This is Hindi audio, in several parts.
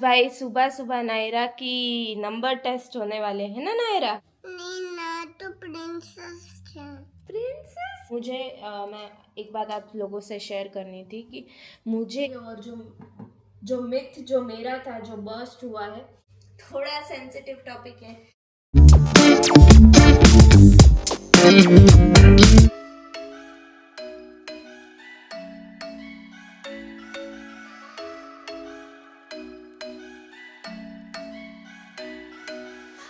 भाई सुबह सुबह नायरा की नंबर टेस्ट होने वाले हैं ना नायरा। नहीं ना, तो प्रिंसेस है। प्रिंसेस मुझे मैं एक बात आप लोगों से शेयर करनी थी कि मुझे और जो मिथ जो मेरा था जो बर्स्ट हुआ है, थोड़ा सेंसिटिव टॉपिक है।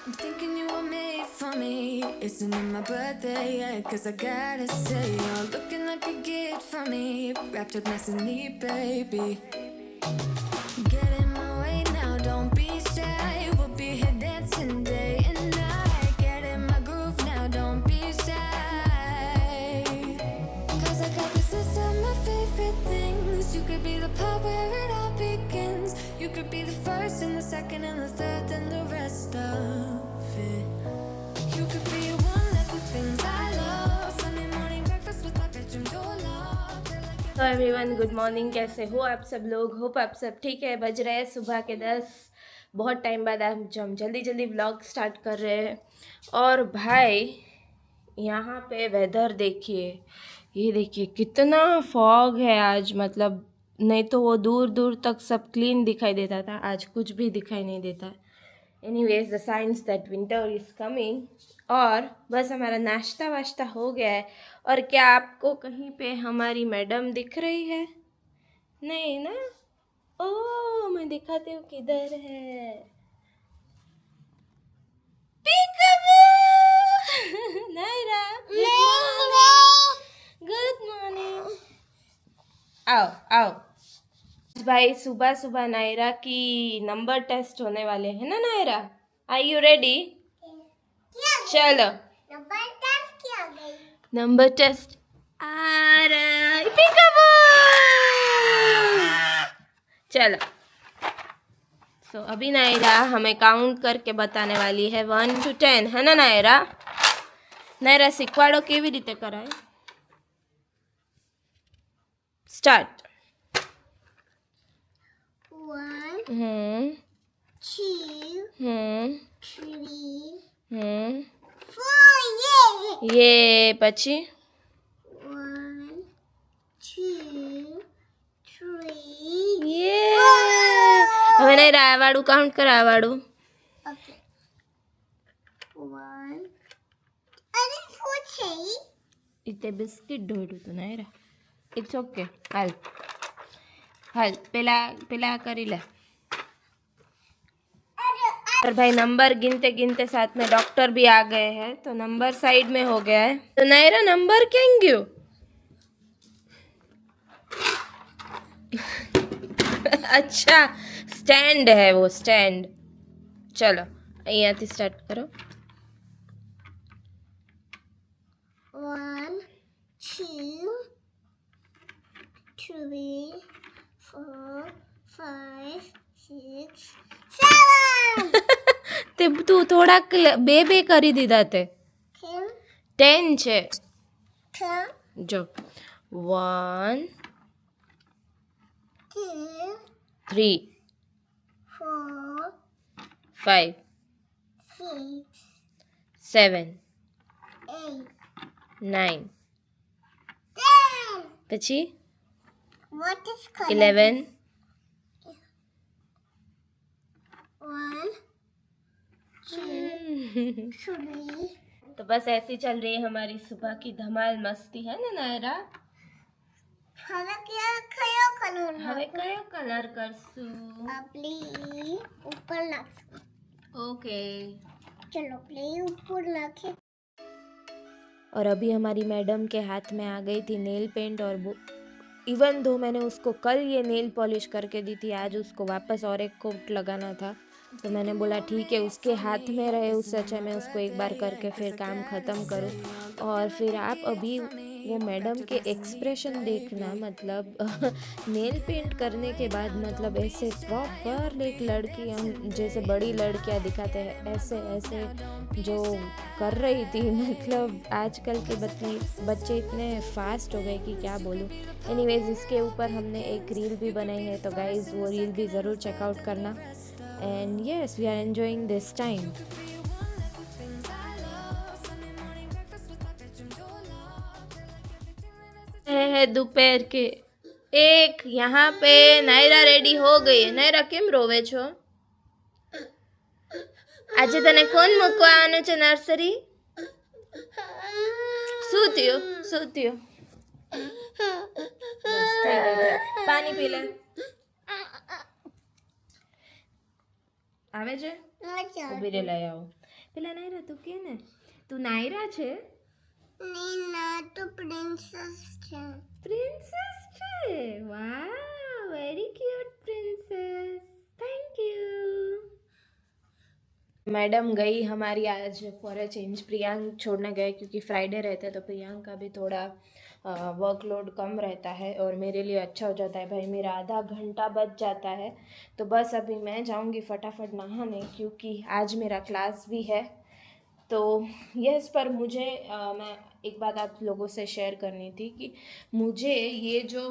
I'm thinking you were made for me. Isn't it my birthday yet? 'Cause I gotta say, you're looking like a gift for me. Wrapped up nice and neat, baby. Get in my way now, don't be shy. We'll be here dancing day and night. Get in my groove now, don't be shy. 'Cause I got this list of my favorite things. You could be the part where it all begins. You could be the first and the second and the third and the rest of it. You could be one of the things I love. Sunday morning breakfast with my bedroom door locked. तो एवरीवन गुड मॉर्निंग, कैसे हो आप सब लोग? होप आप सब ठीक है। बज रहे हैं सुबह के 10। बहुत टाइम बाद आज हम जल्दी जल्दी व्लॉग स्टार्ट कर रहे हैं। और भाई यहाँ पे वेदर देखिए, ये देखिए कितना फॉग है आज। मतलब नहीं तो वो दूर दूर तक सब क्लीन दिखाई देता था, आज कुछ भी दिखाई नहीं देता। Anyways the science that winter is coming. और बस हमारा नाश्ता वाश्ता हो गया है। और क्या आपको कहीं पे हमारी मैडम दिख रही है? नहीं ना? ओ मैं दिखाती हूँ किधर है। Naira, good morning. आओ आओ। भाई सुबह सुबह नायरा की नंबर टेस्ट होने वाले हैं ना नायरा। Are you ready? चलो नंबर टेस्ट आ रहा है। चलो सो अभी नायरा हमें काउंट करके बताने वाली है 1 to 10, है ना नायरा? नायरा શીખવાડો કેવી રીતે કરાય? સ્ટાર્ટ। 1 2 3 4 ये પછી 1 2 3 ये હવે નાયરા આ વાળું કાઉન્ટ કર, આ વાળું। Okay. 1 અરે પૂછે इथे बिस्किट ढोळ्યું હતું નાયરા। It's okay. हाल हाल पेला करी ले। और भाई नंबर गिनते गिनते साथ में डॉक्टर भी आ गए हैं, तो नंबर साइड में हो गया है। तो नायरा नंबर क्या गयो? अच्छा स्टैंड है वो, स्टैंड। चलो અહીંયાથી સ્ટાર્ટ કરો। 1 2 3 4 5 6 7 તે તું થોડાક બે કરી દીધા તે। 10 છે 10 જો। 1 2 3 4 5 6 7 8 9 10 પછી What is color? 11 1 2 3 तो बस ऐसी चल रही है हमारी सुबह की धमाल मस्ती, है ना नायरा? હવે કયો કલર હવે કયો કલર કરશું? આપલી ઉપર નાખશું। ओके। चलो प्ले ऊपर नाखे। और अभी हमारी मैडम के हाथ में आ गई थी नेल पेंट, और वो इवन दो मैंने उसको कल ये नेल पॉलिश करके दी थी, आज उसको वापस और एक कोट लगाना था। तो मैंने बोला ठीक है, उसके हाथ में रहे उससे अच्छा मैं उसको एक बार करके फिर काम ख़त्म करूँ। और फिर आप अभी वो मैडम के एक्सप्रेशन देखना, मतलब नेल पेंट करने के बाद मतलब ऐसे प्रॉपर एक लड़की, हम जैसे बड़ी लड़कियां दिखाते हैं ऐसे ऐसे जो कर रही थी। मतलब आजकल के बच्चे इतने फास्ट हो गए कि क्या बोलूँ। एनीवेज इसके ऊपर हमने एक रील भी बनाई है, तो गाइज़ वो रील भी ज़रूर चेकआउट करना। and yes, we are enjoying this time. है दोपहर के 1 यहाँ पे નાયરા રેડી હો ગઈ. નાયરા કેમ રોવે છો? આજે તને કોણ મૂકવા આવવાનું છે નર્સરી? શું થયું? શું થયું? બસ થઈ ગયું. પાણી પી લે. આવે છે? ઉભી રે લઈ આવો. પેલા નાયરા તું કે ને તું નાયરા છે? નીના તો પ્રિન્સેસ છે. પ્રિન્સેસ છે. Wow, very cute princess. Thank you. Madam गई हमारी आज फॉर अ चेंज. प्रियांक छोड़ने गए क्योंकि फ्राइडे रहते हैं तो प्रियांक का भी थोड़ा वर्कलोड कम रहता है और मेरे लिए अच्छा हो जाता है. भाई मेरा आधा घंटा बच जाता है तो बस अभी मैं जाऊंगी फटाफट नहाने क्योंकि आज मेरा क्लास भी है. तो यस, पर मुझे मैं एक बात आप लोगों से शेयर करनी थी कि मुझे ये जो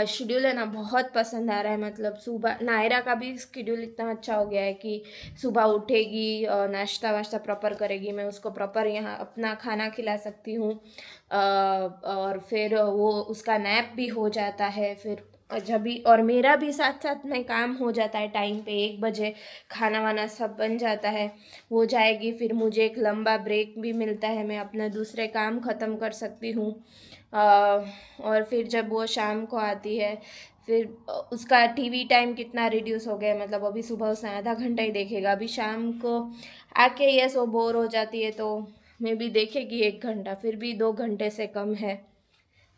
शेड्यूल है ना बहुत पसंद आ रहा है. मतलब सुबह नायरा का भी शेड्यूल इतना अच्छा हो गया है कि सुबह उठेगी, नाश्ता वाश्ता प्रॉपर करेगी, मैं उसको प्रॉपर यहाँ अपना खाना खिला सकती हूँ और फिर वो उसका नैप भी हो जाता है. फिर जब भी और मेरा भी साथ साथ में काम हो जाता है टाइम पे. 1 बजे खाना वाना सब बन जाता है, वो जाएगी. फिर मुझे एक लंबा ब्रेक भी मिलता है, मैं अपने दूसरे काम ख़त्म कर सकती हूँ. और फिर जब वो शाम को आती है फिर उसका टीवी टाइम कितना रिड्यूस हो गया. मतलब अभी सुबह उसने आधा घंटा ही देखेगा, अभी शाम को आके यस वो बोर हो जाती है तो मे भी देखेगी 1 घंटा, फिर भी 2 घंटे से कम है.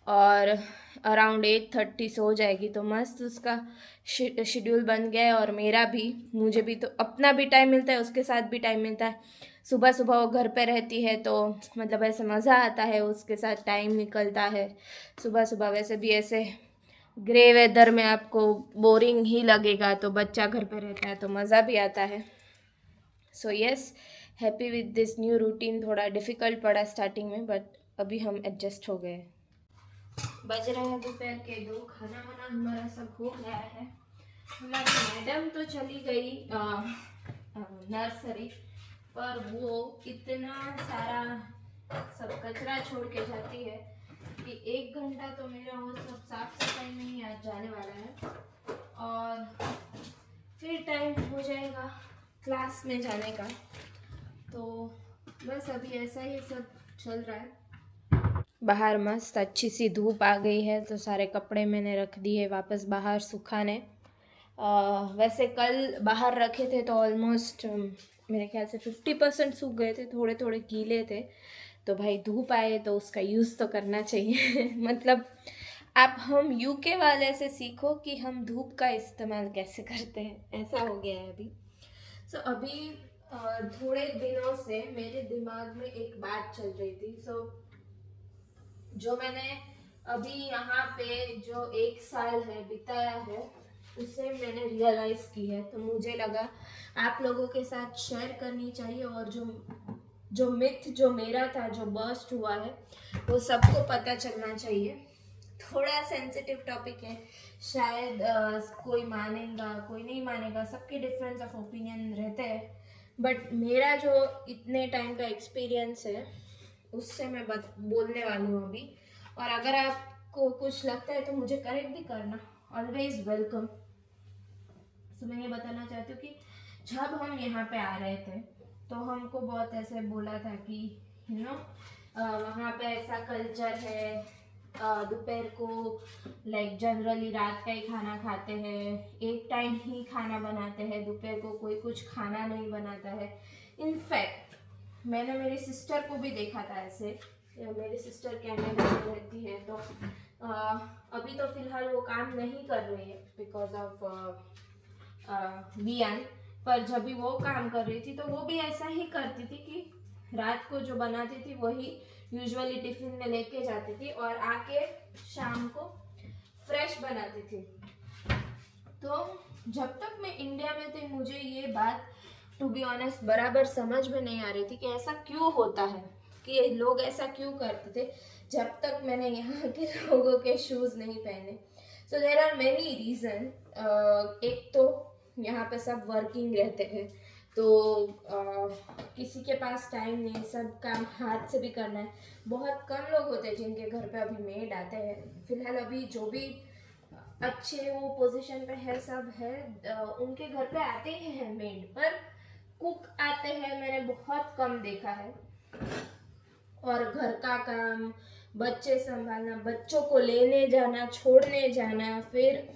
और अराउंड 8:30 सो जाएगी. तो मस्त उसका शेड्यूल बन गया है और मेरा भी, मुझे भी तो अपना भी टाइम मिलता है, उसके साथ भी टाइम मिलता है. सुबह सुबह वो घर पे रहती है तो मतलब ऐसे मज़ा आता है, उसके साथ टाइम निकलता है सुबह सुबह. वैसे भी ऐसे ग्रे वेदर में आपको बोरिंग ही लगेगा, तो बच्चा घर पे रहता है तो मज़ा भी आता है. So yes, happy with this new routine. थोड़ा डिफ़िकल्ट पड़ा स्टार्टिंग में बट अभी हम एडजस्ट हो गए. बज रहे हैं दोपहर के 2. खाना वाना हमारा सब हो गया है. हमारी मैडम तो चली गई नर्सरी, पर वो इतना सारा सब कचरा छोड़ के जाती है कि 1 घंटा तो मेरा वो सब साफ सफाई में ही आज जाने वाला है और फिर टाइम हो जाएगा क्लास में जाने का. तो बस अभी ऐसा ही सब चल रहा है. बाहर मस्त अच्छी सी धूप आ गई है तो सारे कपड़े मैंने रख दिए वापस बाहर सुखाने. वैसे कल बाहर रखे थे तो ऑलमोस्ट मेरे ख्याल से 50% सूख गए थे, थोड़े थोड़े गीले थे. तो भाई धूप आए तो उसका यूज़ तो करना चाहिए. मतलब आप हम यूके वाले से सीखो कि हम धूप का इस्तेमाल कैसे करते हैं, ऐसा हो गया है अभी. सो अभी थोड़े दिनों से मेरे दिमाग में एक बात चल रही थी. सो जो मैंने अभी यहाँ पे जो 1 साल है बिताया है उसे मैंने रियलाइज़ की है, तो मुझे लगा आप लोगों के साथ शेयर करनी चाहिए. और जो मिथ जो मेरा था जो बर्स्ट हुआ है वो सबको पता चलना चाहिए. थोड़ा सेंसिटिव टॉपिक है, शायद कोई मानेगा कोई नहीं मानेगा, सबके डिफरेंस ऑफ ओपिनियन रहते हैं. बट मेरा जो इतने टाइम का एक्सपीरियंस है उससे मैं बोलने वाली हूँ अभी. और अगर आपको कुछ लगता है तो मुझे करेक्ट भी करना, ऑलवेज वेलकम. सो मैं ये बताना चाहती हूँ कि जब हम यहाँ पे आ रहे थे तो हमको बहुत ऐसे बोला था कि यू नो वहाँ पे ऐसा कल्चर है, दोपहर को लाइक जनरली रात का ही खाना खाते हैं, एक टाइम ही खाना बनाते हैं, दोपहर को कोई कुछ खाना नहीं बनाता है. इनफैक्ट मैंने मेरी सिस्टर को भी देखा था ऐसे. मेरी सिस्टर कनाडा में रहती है तो अभी तो फ़िलहाल वो काम नहीं कर रही है बिकॉज ऑफ वियान. पर जब भी वो काम कर रही थी तो वो भी ऐसा ही करती थी कि रात को जो बनाती थी वही यूजुअली टिफ़िन में लेके जाती थी और आके शाम को फ्रेश बनाती थी. तो जब तक मैं इंडिया में थी मुझे ये बात टू बी ऑनेस्ट बराबर समझ में नहीं आ रही थी कि ऐसा क्यों होता है, कि लोग ऐसा क्यों करते थे जब तक मैंने यहाँ के लोगों के शूज़ नहीं पहने. So there are many reason. एक तो यहाँ पे सब वर्किंग रहते हैं, तो किसी के पास टाइम नहीं, सब काम हाथ से भी करना है। बहुत कम लोग होते हैं जिनके घर पे अभी मेड आते हैं। फिलहाल अभी जो भी अच्छे वो पोजीशन पे है सब है, उनके घर पे आते ही हैं मेड, पर कुक आते हैं मैंने बहुत कम देखा है। और घर का काम, बच्चे संभालना, बच्चों को लेने जाना, छोड़ने जाना, फिर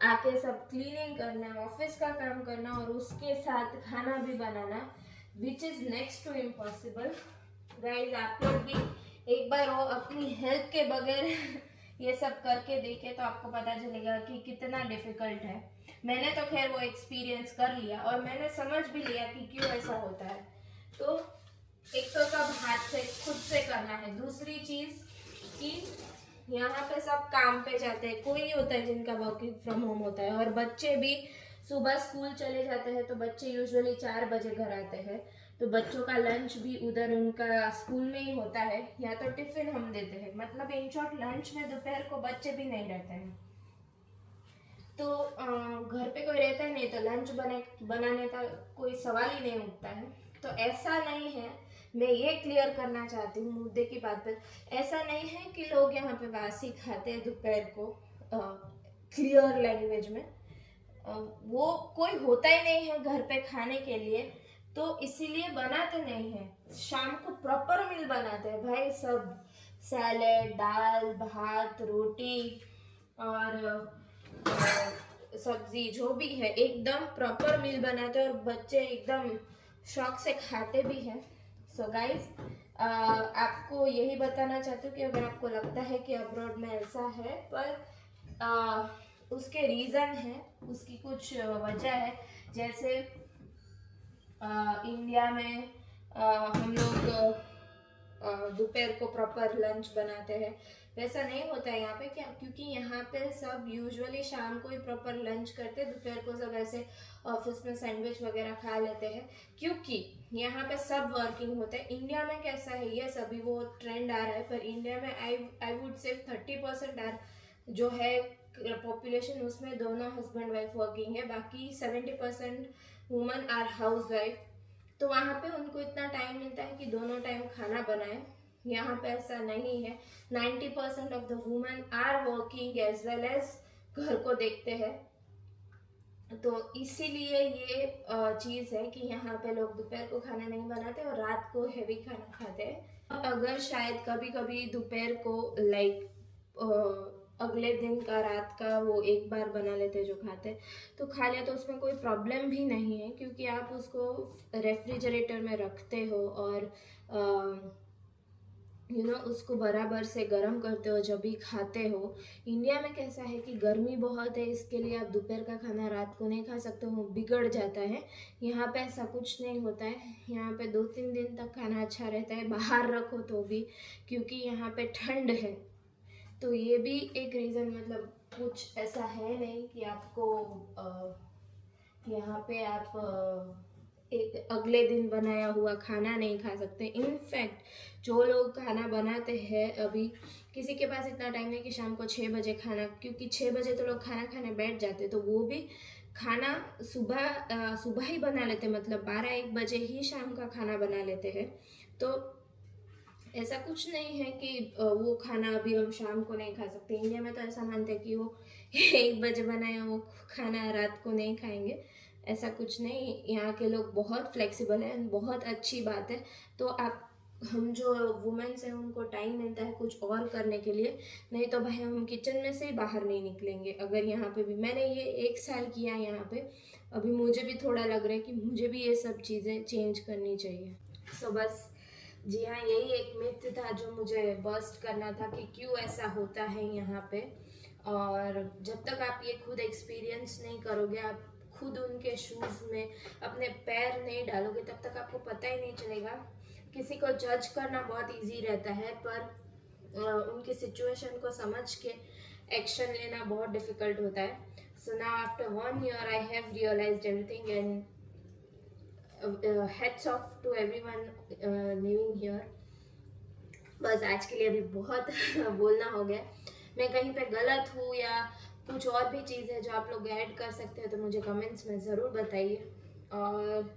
आके सब क्लीनिंग करना, ऑफिस का काम करना और उसके साथ खाना भी बनाना, which is next to impossible. Guys आप लोग भी एक बार वो अपनी हेल्प के बगैर ये सब करके देखे तो आपको पता चलेगा कि कितना डिफिकल्ट है। मैंने तो खैर वो एक्सपीरियंस कर लिया और मैंने समझ भी लिया कि क्यों ऐसा होता है। तो एक तो सब हाथ से खुद से करना है, दूसरी चीज कि यहाँ पे सब काम पे जाते हैं, कोई होता है जिनका वर्किंग फ्रॉम होम होता है, और बच्चे भी सुबह स्कूल चले जाते हैं, तो बच्चे यूजुअली 4 बजे घर आते हैं, तो बच्चों का लंच भी उधर उनका स्कूल में ही होता है, या तो टिफिन हम देते हैं। मतलब इन शॉर्ट लंच में दोपहर को बच्चे भी नहीं रहते हैं, तो घर पे कोई रहता ही नहीं, तो लंच बनाने का कोई सवाल ही नहीं उठता है। तो ऐसा नहीं है, मैं ये क्लियर करना चाहती हूँ मुद्दे की बात पर, ऐसा नहीं है कि लोग यहाँ पे बासी खाते हैं दोपहर को, क्लियर लैंग्वेज में वो कोई होता ही नहीं है घर पे खाने के लिए, तो इसीलिए बनाते नहीं है। शाम को प्रॉपर मील बनाते हैं भाई, सब सैलेड, दाल, भात, रोटी और सब्जी जो भी है एकदम प्रॉपर मील बनाते हैं, और बच्चे एकदम शौक से खाते भी हैं। सो गाइज आपको यही बताना चाहती हूँ कि अगर आपको लगता है कि अब्रॉड में ऐसा है, पर उसके रीज़न है, उसकी कुछ वजह है। जैसे इंडिया में हम लोग दोपहर को प्रॉपर लंच बनाते हैं, वैसा नहीं होता है यहाँ पे। क्या? क्योंकि यहाँ पे सब यूजुअली शाम को ही प्रॉपर लंच करते हैं, दोपहर को सब ऐसे ऑफिस में सैंडविच वगैरह खा लेते हैं, क्योंकि यहाँ पे सब वर्किंग होते हैं। इंडिया में कैसा है, ये सभी वो ट्रेंड आ रहा है, पर इंडिया में आई वुड से 30% आर जो है पॉपुलेशन, उसमें दोनों हस्बैंड वाइफ वर्किंग है, बाकी 70% वुमन आर हाउस वाइफ। तो वहाँ पे उनको इतना टाइम मिलता है कि दोनों टाइम खाना बनाए। यहाँ पे ऐसा नहीं है, 90% of the women are working as well as घर को देखते हैं। तो इसीलिए ये चीज़ है कि यहाँ पे लोग दोपहर को खाना नहीं बनाते और रात को हैवी खाना खाते हैं। अगर शायद कभी कभी दोपहर को अगले दिन का रात का वो एक बार बना लेते जो खाते, तो खा लिया तो उसमें कोई प्रॉब्लम भी नहीं है, क्योंकि आप उसको रेफ्रिजरेटर में रखते हो और उसको बराबर से गर्म करते हो जब भी खाते हो। इंडिया में कैसा है कि गर्मी बहुत है, इसके लिए आप दोपहर का खाना रात को नहीं खा सकते हो, बिगड़ जाता है। यहाँ पे ऐसा कुछ नहीं होता है, यहाँ पे 2-3 दिन तक खाना अच्छा रहता है, बाहर रखो तो भी, क्योंकि यहाँ पे ठंड है। तो ये भी एक रीज़न, मतलब कुछ ऐसा है नहीं कि आपको यहाँ पे आप एक अगले दिन बनाया हुआ खाना नहीं खा सकते। इनफैक्ट जो लोग खाना बनाते हैं, अभी किसी के पास इतना टाइम नहीं कि शाम को 6 बजे खाना, क्योंकि 6 बजे तो लोग खाना खाने बैठ जाते, तो वो भी खाना सुबह ही बना लेते, मतलब 12-1 बजे ही शाम का खाना बना लेते हैं। तो ऐसा कुछ नहीं है कि वो खाना अभी हम शाम को नहीं खा सकते। इंडिया में तो ऐसा मानते हैं कि वो 1 बजे बनाया वो खाना रात को नहीं खाएंगे, ऐसा कुछ नहीं। यहाँ के लोग बहुत फ्लेक्सिबल हैं, बहुत अच्छी बात है। तो हम जो वुमेन्स हैं उनको टाइम मिलता है कुछ और करने के लिए, नहीं तो भाई हम किचन में से ही बाहर नहीं निकलेंगे। अगर यहाँ पे भी मैंने ये 1 साल किया यहाँ पे, अभी मुझे भी थोड़ा लग रहा है कि मुझे भी ये सब चीज़ें चेंज करनी चाहिए। सो बस जी हाँ, यही एक मिथ था जो मुझे बस्ट करना था कि क्यों ऐसा होता है यहाँ पे। और जब तक आप ये खुद एक्सपीरियंस नहीं करोगे, आप खुद उनके शूज़ में अपने पैर नहीं डालोगे, तब तक आपको पता ही नहीं चलेगा। किसी को जज करना बहुत इजी रहता है, पर उनकी सिचुएशन को समझ के एक्शन लेना बहुत डिफ़िकल्ट होता है। So now after 1 year I have realised everything, and heads off to everyone living here। बस आज के लिए अभी बहुत बोलना हो गया। मैं कहीं पे गलत हूँ या कुछ और भी चीज़ है जो आप लोग ऐड कर सकते हैं तो मुझे कमेंट्स में ज़रूर बताइए। और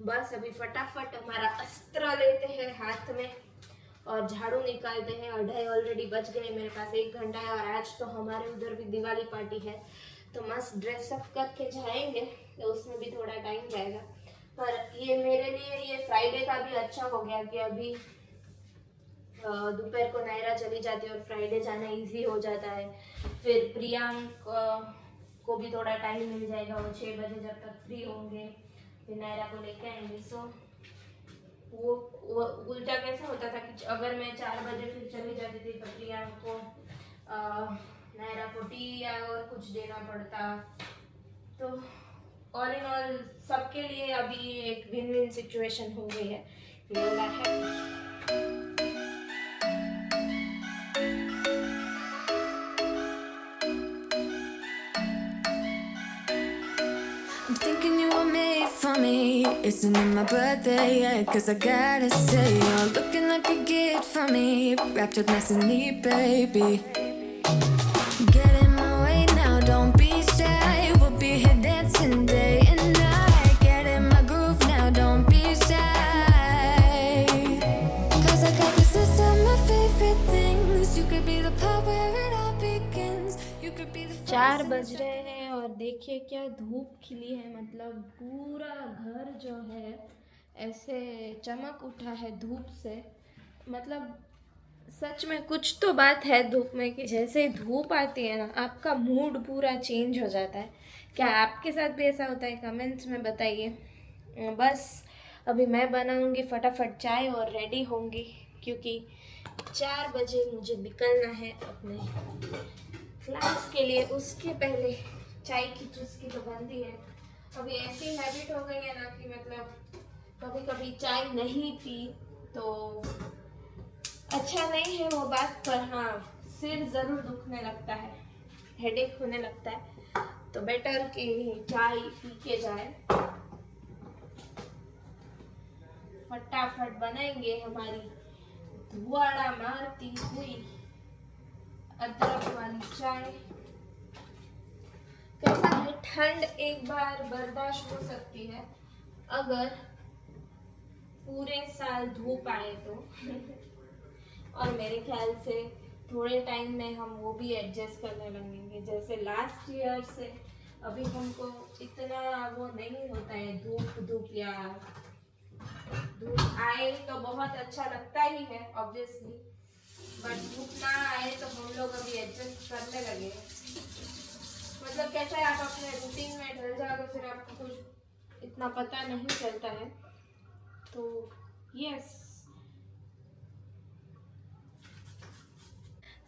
बस अभी फटाफट हमारा अस्त्र लेते हैं हाथ में और झाड़ू निकालते हैं। 2:30 ऑलरेडी बज गए, मेरे पास 1 घंटा है। और आज तो हमारे उधर भी दिवाली पार्टी है, तो मस्त ड्रेसअप करके जाएंगे, तो उसमें भी थोड़ा टाइम जाएगा। पर ये मेरे लिए ये फ्राइडे का भी अच्छा हो गया कि अभी दोपहर को नायरा चली जाती है और फ्राइडे जाना इजी हो जाता है। फिर प्रियांक को भी थोड़ा टाइम मिल जाएगा, वो 6 बजे जब तक फ्री होंगे फिर नायरा को लेके आएंगे। सो वो उल्टा कैसा होता था कि अगर मैं 4 बजे फिर चली जाती थी तो प्रियांक को नायरा को टी या और कुछ देना पड़ता। तो ऑल इन ऑल सबके लिए अभी एक विन विन सिचुएशन हो गई है। I'm thinking you were made for me. Isn't it my birthday yet? Cause I gotta say, you're looking like a gift for me. Wrapped up nice and neat, baby. Get in my way now, don't be shy. We'll be here dancing day and night. Get in my groove now, don't be shy. Cause I got this list of my favorite things. You could be the part where it all begins. You could be the 4 बज रहे हैं और देखिए क्या धूप खिली है। मतलब पूरा घर जो है ऐसे चमक उठा है धूप से। मतलब सच में कुछ तो बात है धूप में कि जैसे ही धूप आती है ना, आपका मूड पूरा चेंज हो जाता है। क्या आपके साथ भी ऐसा होता है? कमेंट्स में बताइए। बस अभी मैं बनाऊंगी फटाफट चाय और रेडी होंगी, क्योंकि 4 बजे मुझे निकलना है अपने क्लास के लिए। उसके पहले चाय की चुस्की तो बनती है। अभी ऐसी हैबिट हो गई है ना कि मतलब कभी कभी चाय नहीं पी तो अच्छा नहीं है वो बात, पर हाँ सिर ज़रूर दुखने लगता है, हेडेक होने लगता है। तो बेटर कि चाय पी के जाए। फटाफट बनाएंगे हमारी धुआड़ा मारती हुई अदरक वाली चाय। कैसा है, ठंड एक बार बर्दाश्त हो सकती है अगर पूरे साल धूप आए तो और मेरे ख्याल से थोड़े टाइम में हम वो भी एडजस्ट करने लगेंगे। जैसे लास्ट ईयर से अभी हमको इतना वो नहीं होता है धूप या धूप आए तो बहुत अच्छा लगता ही है ऑब्वियसली, बट धूप ना आए तो हम लोग अभी एडजस्ट करने लगे। मतलब कैसा है, आप अपने रूटीन में ढल जाओ तो फिर आपको कुछ इतना पता नहीं चलता है। तो यस,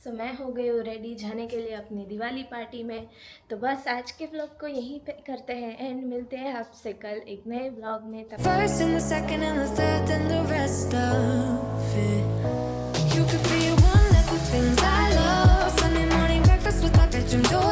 सो मैं हो गई हूँ रेडी जाने के लिए अपनी दिवाली पार्टी में। तो बस आज के व्लॉग को यहीं पे करते हैं एंड मिलते हैं आपसे कल एक नए व्लॉग में। तब first and the second and the third and the rest of it. You could be one of the things I love. Sunday morning breakfast with my bedroom door